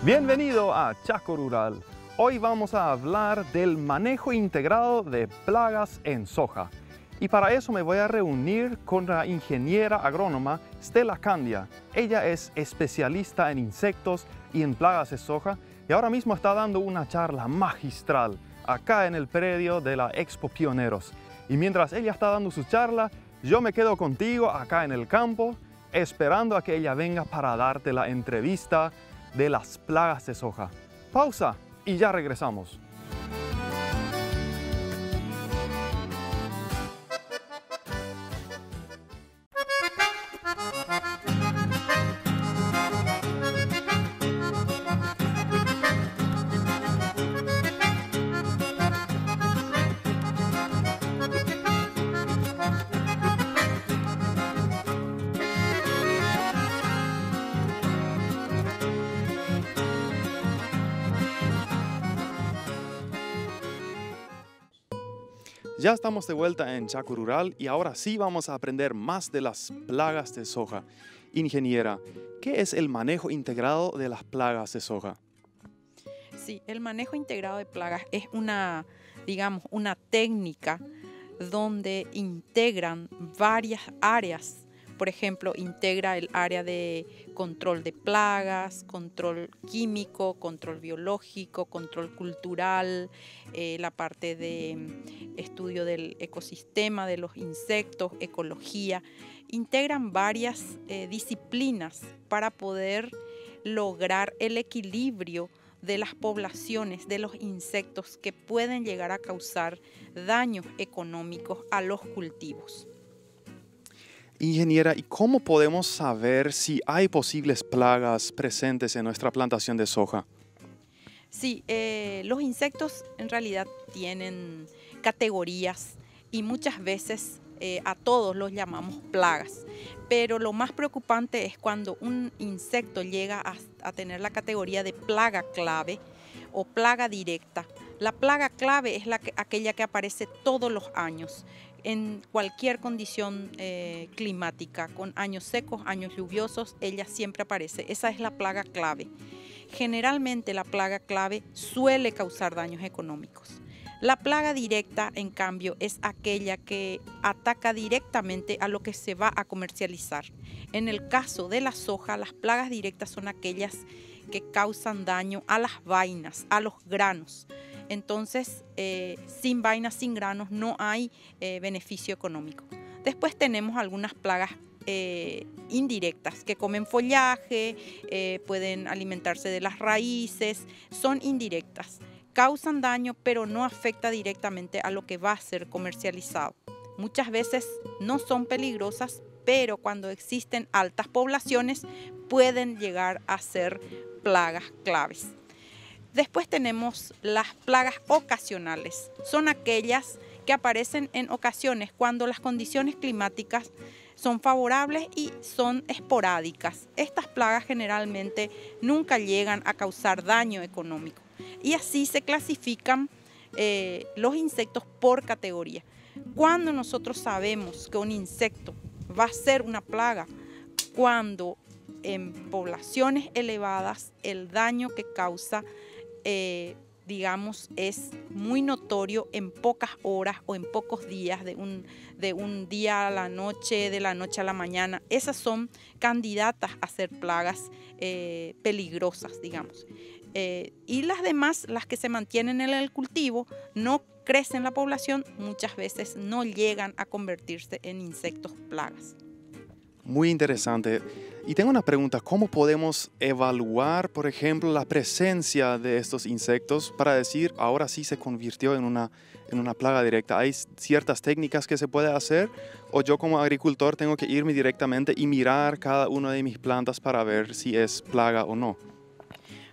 Bienvenido a Chaco Rural. Hoy vamos a hablar del manejo integrado de plagas en soja. Y para eso me voy a reunir con la ingeniera agrónoma Stella Candia. Ella es especialista en insectos y en plagas de soja y ahora mismo está dando una charla magistral acá en el predio de la Expo Pioneros. Y mientras ella está dando su charla, yo me quedo contigo acá en el campo esperando a que ella venga para darte la entrevista de las plagas de soja. Pausa y ya regresamos. Ya estamos de vuelta en Chaco Rural y ahora sí vamos a aprender más de las plagas de soja. Ingeniera, ¿qué es el manejo integrado de las plagas de soja? Sí, el manejo integrado de plagas es una técnica donde integran varias áreas. Por ejemplo, integra el área de control de plagas, control químico, control biológico, control cultural, la parte de estudio del ecosistema, de los insectos, ecología. Integran varias disciplinas para poder lograr el equilibrio de las poblaciones de los insectos que pueden llegar a causar daños económicos a los cultivos. Ingeniera, ¿y cómo podemos saber si hay posibles plagas presentes en nuestra plantación de soja? Sí, los insectos en realidad tienen categorías y muchas veces a todos los llamamos plagas. Pero lo más preocupante es cuando un insecto llega a tener la categoría de plaga clave o plaga directa. La plaga clave es aquella que aparece todos los años en cualquier condición climática, con años secos, años lluviosos, ella siempre aparece. Esa es la plaga clave. Generalmente la plaga clave suele causar daños económicos. La plaga directa, en cambio, es aquella que ataca directamente a lo que se va a comercializar. En el caso de la soja, las plagas directas son aquellas que causan daño a las vainas, a los granos. Entonces, sin vainas, sin granos, no hay beneficio económico. Después tenemos algunas plagas indirectas que comen follaje, pueden alimentarse de las raíces, son indirectas. Causan daño, pero no afecta directamente a lo que va a ser comercializado. Muchas veces no son peligrosas, pero cuando existen altas poblaciones pueden llegar a ser plagas claves. Después tenemos las plagas ocasionales. Son aquellas que aparecen en ocasiones cuando las condiciones climáticas son favorables y son esporádicas. Estas plagas generalmente nunca llegan a causar daño económico. Y así se clasifican los insectos por categoría. Cuando nosotros sabemos que un insecto va a ser una plaga, cuando en poblaciones elevadas el daño que causa es muy notorio en pocas horas o en pocos días, de un día a la noche, de la noche a la mañana. Esas son candidatas a ser plagas peligrosas, digamos. Y las demás, las que se mantienen en el cultivo, no crecen la población, muchas veces no llegan a convertirse en insectos plagas. Muy interesante. Y tengo una pregunta, ¿cómo podemos evaluar, por ejemplo, la presencia de estos insectos para decir, ahora sí se convirtió en una plaga directa? ¿Hay ciertas técnicas que se puede hacer o yo como agricultor tengo que irme directamente y mirar cada una de mis plantas para ver si es plaga o no?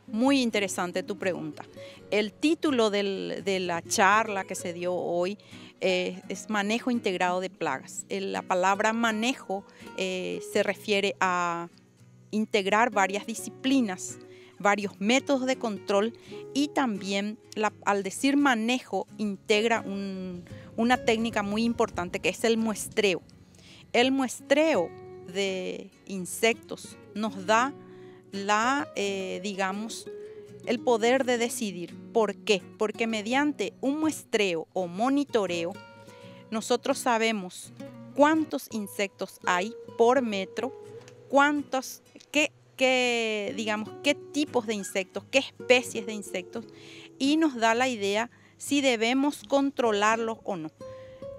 Muy interesante tu pregunta. El título de la charla que se dio hoy es manejo integrado de plagas. La palabra manejo se refiere a integrar varias disciplinas, varios métodos de control y también al decir manejo integra una técnica muy importante que es el muestreo. El muestreo de insectos nos da el poder de decidir. ¿Por qué? Porque mediante un muestreo o monitoreo, nosotros sabemos cuántos insectos hay por metro, qué tipos de insectos, qué especies de insectos, y nos da la idea si debemos controlarlos o no.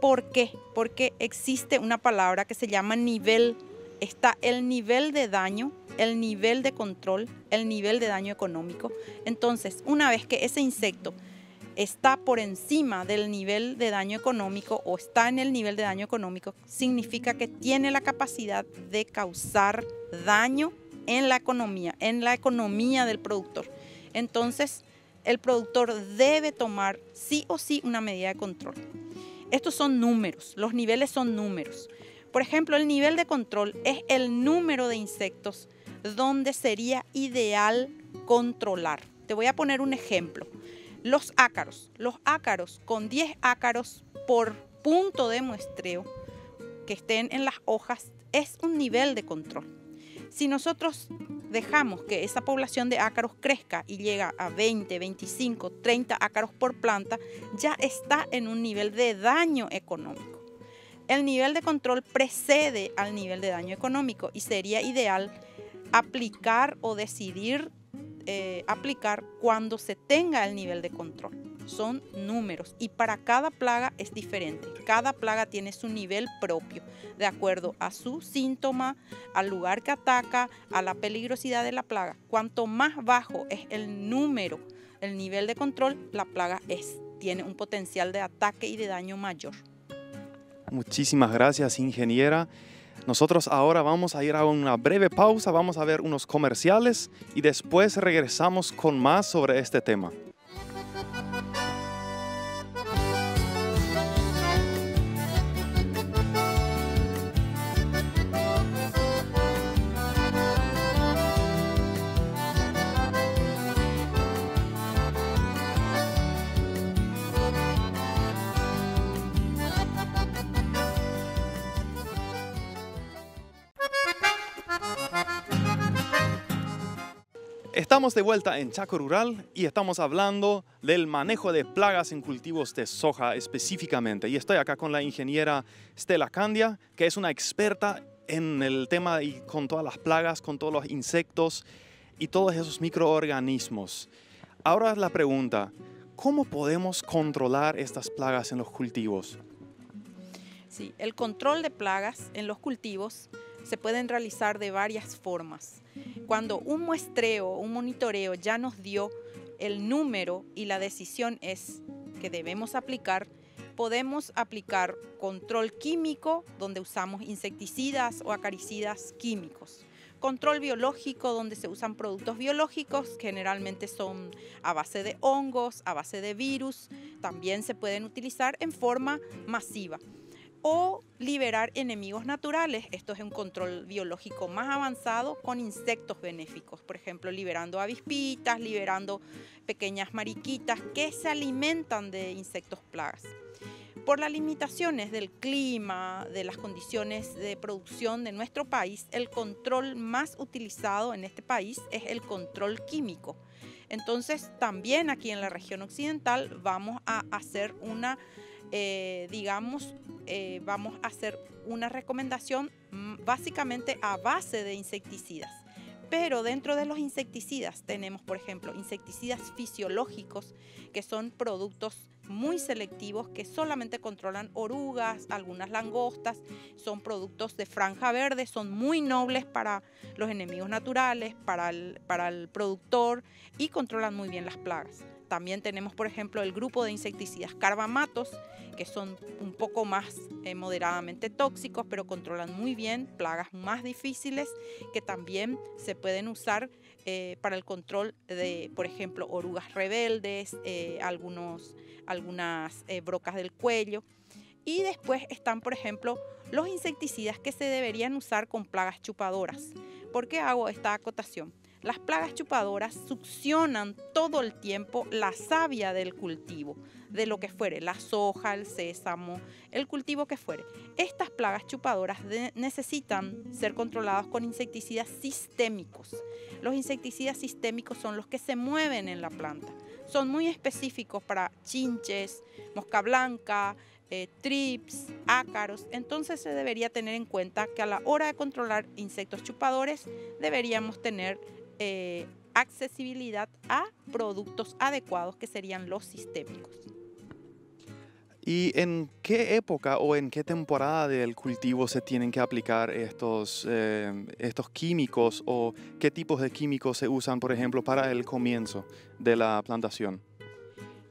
¿Por qué? Porque existe una palabra que se llama nivel. Está el nivel de daño, el nivel de control, el nivel de daño económico. Entonces, una vez que ese insecto está por encima del nivel de daño económico o está en el nivel de daño económico, significa que tiene la capacidad de causar daño en la economía del productor. Entonces, el productor debe tomar sí o sí una medida de control. Estos son números, los niveles son números. Por ejemplo, el nivel de control es el número de insectos donde sería ideal controlar. Te voy a poner un ejemplo. Los ácaros con 10 ácaros por punto de muestreo que estén en las hojas es un nivel de control. Si nosotros dejamos que esa población de ácaros crezca y llega a 20, 25, 30 ácaros por planta, ya está en un nivel de daño económico. El nivel de control precede al nivel de daño económico y sería ideal aplicar o decidir aplicar cuando se tenga el nivel de control. Son números y para cada plaga es diferente. Cada plaga tiene su nivel propio, de acuerdo a su síntoma, al lugar que ataca, a la peligrosidad de la plaga. Cuanto más bajo es el número, el nivel de control, la plaga tiene un potencial de ataque y de daño mayor. Muchísimas gracias, ingeniera. Nosotros ahora vamos a ir a una breve pausa, vamos a ver unos comerciales y después regresamos con más sobre este tema. Estamos de vuelta en Chaco Rural y estamos hablando del manejo de plagas en cultivos de soja específicamente. Y estoy acá con la ingeniera Stella Candia, que es una experta en el tema y con todas las plagas, con todos los insectos y todos esos microorganismos. Ahora la pregunta, ¿cómo podemos controlar estas plagas en los cultivos? Sí, el control de plagas en los cultivos se pueden realizar de varias formas. Cuando un muestreo, un monitoreo ya nos dio el número y la decisión es que debemos aplicar, podemos aplicar control químico, donde usamos insecticidas o acaricidas químicos. Control biológico, donde se usan productos biológicos, que generalmente son a base de hongos, a base de virus, también se pueden utilizar en forma masiva. O liberar enemigos naturales. Esto es un control biológico más avanzado con insectos benéficos, por ejemplo, liberando avispitas, liberando pequeñas mariquitas que se alimentan de insectos plagas. Por las limitaciones del clima, de las condiciones de producción de nuestro país, el control más utilizado en este país es el control químico. Entonces, también aquí en la región occidental vamos a hacer vamos a hacer una recomendación básicamente a base de insecticidas. Pero dentro de los insecticidas tenemos, por ejemplo, insecticidas fisiológicos, que son productos muy selectivos que solamente controlan orugas, algunas langostas, son productos de franja verde, son muy nobles para los enemigos naturales, para el productor y controlan muy bien las plagas. También tenemos, por ejemplo, el grupo de insecticidas carbamatos, que son un poco más moderadamente tóxicos, pero controlan muy bien plagas más difíciles que también se pueden usar para el control de, por ejemplo, orugas rebeldes, algunas brocas del cuello. Y después están, por ejemplo, los insecticidas que se deberían usar con plagas chupadoras. ¿Por qué hago esta acotación? Las plagas chupadoras succionan todo el tiempo la savia del cultivo, de lo que fuere, la soja, el sésamo, el cultivo que fuere. Estas plagas chupadoras necesitan ser controladas con insecticidas sistémicos. Los insecticidas sistémicos son los que se mueven en la planta. Son muy específicos para chinches, mosca blanca, trips, ácaros. Entonces se debería tener en cuenta que a la hora de controlar insectos chupadores deberíamos tener accesibilidad a productos adecuados que serían los sistémicos. ¿Y en qué época o en qué temporada del cultivo se tienen que aplicar estos químicos o qué tipos de químicos se usan, por ejemplo, para el comienzo de la plantación?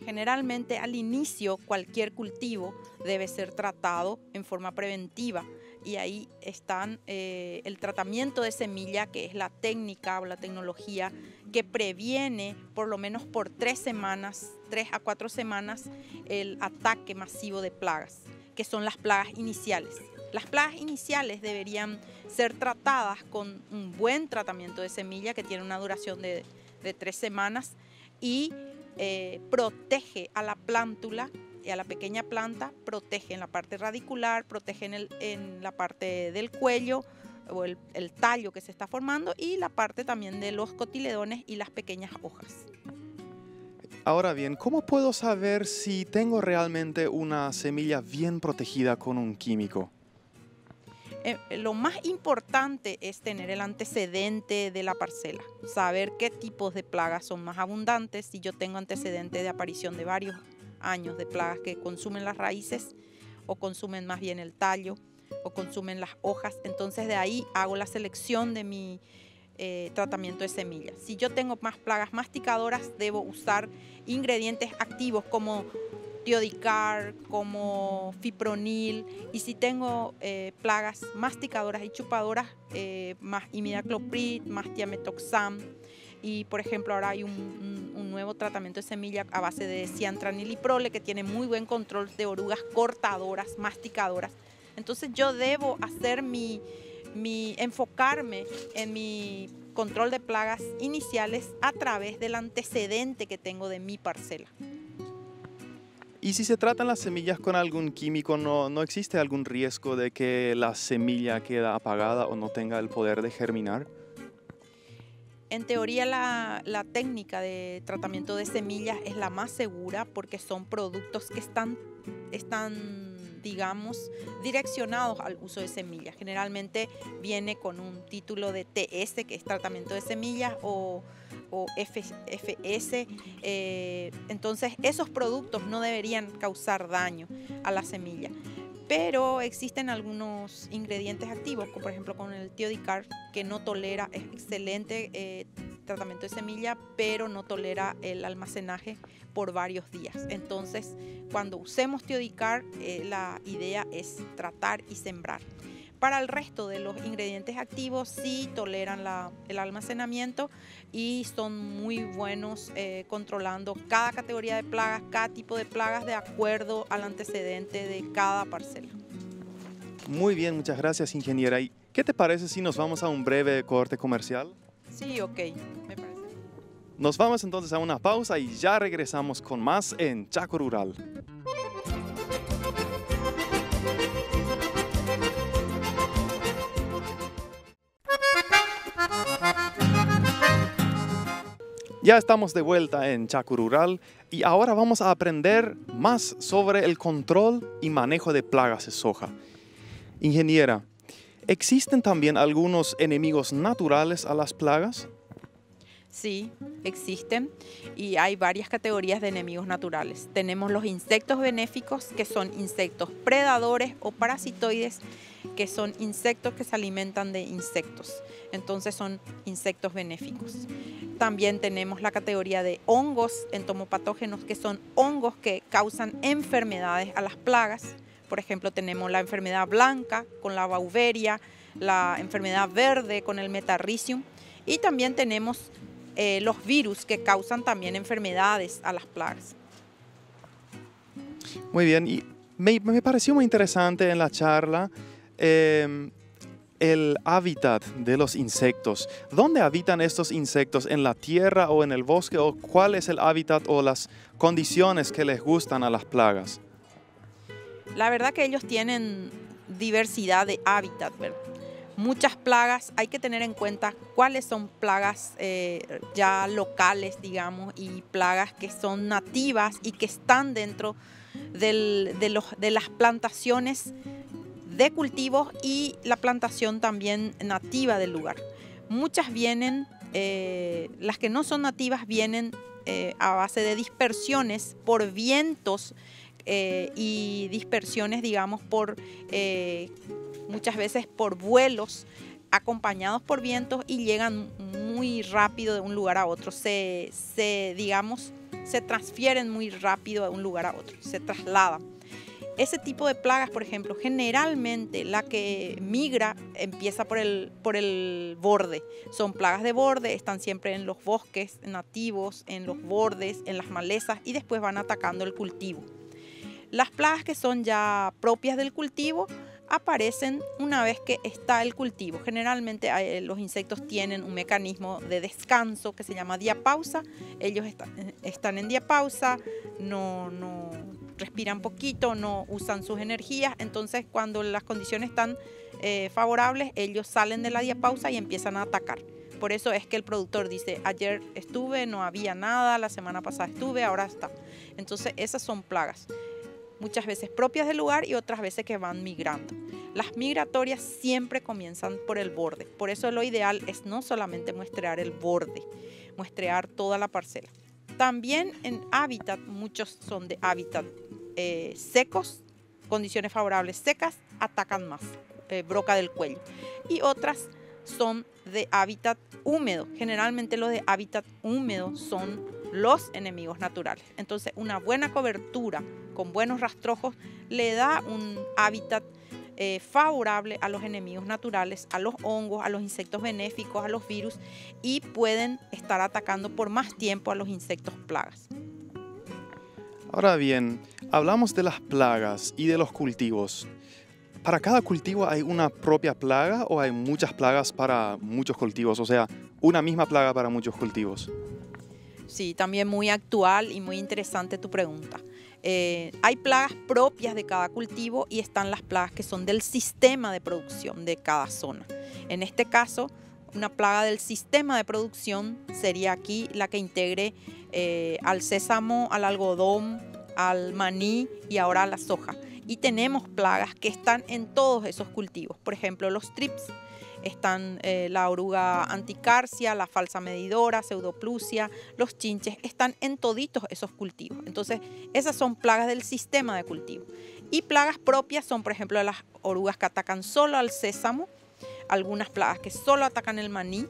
Generalmente al inicio cualquier cultivo debe ser tratado en forma preventiva y ahí están el tratamiento de semilla, que es la técnica o la tecnología que previene por lo menos por 3 a 4 semanas el ataque masivo de plagas, que son las plagas iniciales. Las plagas iniciales deberían ser tratadas con un buen tratamiento de semilla que tiene una duración de 3 semanas y protege a la plántula y a la pequeña planta, protege en la parte radicular, protege en la parte del cuello o el tallo que se está formando y la parte también de los cotiledones y las pequeñas hojas. Ahora bien, ¿cómo puedo saber si tengo realmente una semilla bien protegida con un químico? Lo más importante es tener el antecedente de la parcela, saber qué tipos de plagas son más abundantes. Si yo tengo antecedente de aparición de varios años de plagas que consumen las raíces o consumen más bien el tallo o consumen las hojas, entonces de ahí hago la selección de mi tratamiento de semillas. Si yo tengo más plagas masticadoras, debo usar ingredientes activos como Tiodicar, como fipronil, y si tengo plagas masticadoras y chupadoras, más imidacloprid, más tiametoxam, y por ejemplo ahora hay un nuevo tratamiento de semilla a base de ciantraniliprole que tiene muy buen control de orugas cortadoras, masticadoras. Entonces yo debo hacer enfocarme en mi control de plagas iniciales a través del antecedente que tengo de mi parcela. Y si se tratan las semillas con algún químico, ¿no existe algún riesgo de que la semilla quede apagada o no tenga el poder de germinar? En teoría la técnica de tratamiento de semillas es la más segura porque son productos que están digamos, direccionados al uso de semillas. Generalmente viene con un título de TS, que es tratamiento de semillas, o FS. Entonces, esos productos no deberían causar daño a la semilla. Pero existen algunos ingredientes activos, como por ejemplo con el Tiodicar, que no tolera, es excelente tratamiento de semilla, pero no tolera el almacenaje por varios días. Entonces, cuando usemos Tiodicar, la idea es tratar y sembrar. Para el resto de los ingredientes activos sí toleran el almacenamiento y son muy buenos controlando cada categoría de plagas, cada tipo de plagas de acuerdo al antecedente de cada parcela. Muy bien, muchas gracias, ingeniera. ¿Y qué te parece si nos vamos a un breve corte comercial? Sí, ok, me parece. Nos vamos entonces a una pausa y ya regresamos con más en Chaco Rural. Ya estamos de vuelta en Chaco Rural y ahora vamos a aprender más sobre el control y manejo de plagas de soja. Ingeniera, ¿existen también algunos enemigos naturales a las plagas? Sí, existen y hay varias categorías de enemigos naturales. Tenemos los insectos benéficos, que son insectos predadores o parasitoides, que son insectos que se alimentan de insectos. Entonces son insectos benéficos. También tenemos la categoría de hongos entomopatógenos, que son hongos que causan enfermedades a las plagas. Por ejemplo, tenemos la enfermedad blanca con la Beauveria, la enfermedad verde con el Metarrhizium, y también tenemos los virus que causan también enfermedades a las plagas. Muy bien, y me pareció muy interesante en la charla el hábitat de los insectos. ¿Dónde habitan estos insectos? ¿En la tierra o en el bosque? ¿O cuál es el hábitat o las condiciones que les gustan a las plagas? La verdad que ellos tienen diversidad de hábitat, ¿verdad? Muchas plagas, hay que tener en cuenta cuáles son plagas ya locales, digamos, y plagas que son nativas y que están dentro de las plantaciones de cultivos y la plantación también nativa del lugar. Muchas vienen, las que no son nativas vienen a base de dispersiones por vientos y dispersiones, digamos, por muchas veces por vuelos acompañados por vientos y llegan muy rápido de un lugar a otro. Digamos, se transfieren muy rápido de un lugar a otro, se trasladan. Ese tipo de plagas, por ejemplo, generalmente la que migra empieza por el borde. Son plagas de borde, están siempre en los bosques nativos, en los bordes, en las malezas y después van atacando el cultivo. Las plagas que son ya propias del cultivo aparecen una vez que está el cultivo. Generalmente los insectos tienen un mecanismo de descanso que se llama diapausa. Ellos están en diapausa, no respiran poquito, no usan sus energías. Entonces, cuando las condiciones están favorables, ellos salen de la diapausa y empiezan a atacar. Por eso es que el productor dice, ayer estuve, no había nada, la semana pasada estuve, ahora está. Entonces, esas son plagas. Muchas veces propias del lugar y otras veces que van migrando. Las migratorias siempre comienzan por el borde. Por eso lo ideal es no solamente muestrear el borde, muestrear toda la parcela. También en hábitat, muchos son de hábitat secos, condiciones favorables secas, atacan más, broca del cuello. Y otras son de hábitat húmedo. Generalmente los de hábitat húmedo son los enemigos naturales. Entonces, una buena cobertura con buenos rastrojos le da un hábitat favorable a los enemigos naturales, a los hongos, a los insectos benéficos, a los virus y pueden estar atacando por más tiempo a los insectos plagas. Ahora bien, hablamos de las plagas y de los cultivos. ¿Para cada cultivo hay una propia plaga o hay muchas plagas para muchos cultivos? O sea, una misma plaga para muchos cultivos. Sí, también muy actual y muy interesante tu pregunta. Hay plagas propias de cada cultivo y están las plagas que son del sistema de producción de cada zona. En este caso, una plaga del sistema de producción sería aquí la que integre al sésamo, al algodón, al maní y ahora a la soja. Y tenemos plagas que están en todos esos cultivos. Por ejemplo, los trips. Están la oruga anticarsia, la falsa medidora, pseudoplusia, los chinches, están en toditos esos cultivos. Entonces, esas son plagas del sistema de cultivo. Y plagas propias son, por ejemplo, las orugas que atacan solo al sésamo, algunas plagas que solo atacan el maní,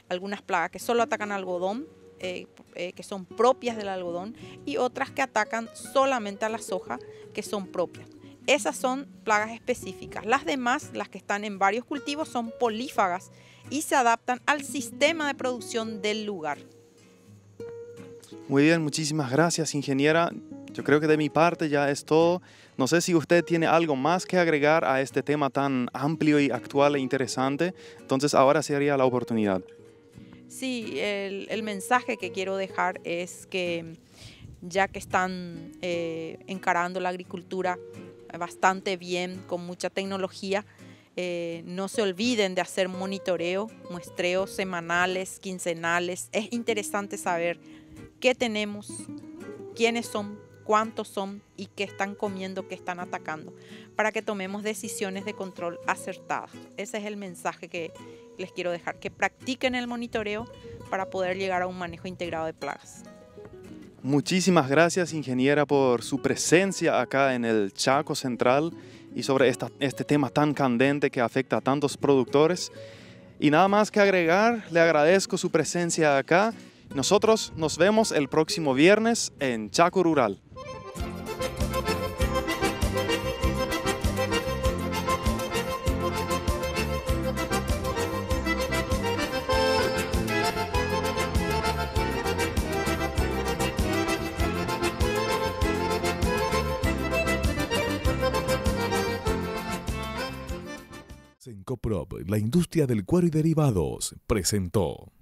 algunas plagas que solo atacan algodón, que son propias del algodón, y otras que atacan solamente a la soja, que son propias. Esas son plagas específicas. Las demás, las que están en varios cultivos, son polífagas y se adaptan al sistema de producción del lugar. Muy bien, muchísimas gracias, ingeniera. Yo creo que de mi parte ya es todo. No sé si usted tiene algo más que agregar a este tema tan amplio y actual e interesante. Entonces ahora sería la oportunidad. Sí, el mensaje que quiero dejar es que ya que están encarando la agricultura bastante bien, con mucha tecnología, no se olviden de hacer monitoreo, muestreos semanales, quincenales. Es interesante saber qué tenemos, quiénes son, cuántos son y qué están comiendo, qué están atacando, para que tomemos decisiones de control acertadas. Ese es el mensaje que les quiero dejar, que practiquen el monitoreo para poder llegar a un manejo integrado de plagas. Muchísimas gracias, ingeniera, por su presencia acá en el Chaco Central y sobre este tema tan candente que afecta a tantos productores. Y nada más que agregar, le agradezco su presencia acá. Nosotros nos vemos el próximo viernes en Chaco Rural. Sencoprop, la industria del cuero y derivados, presentó.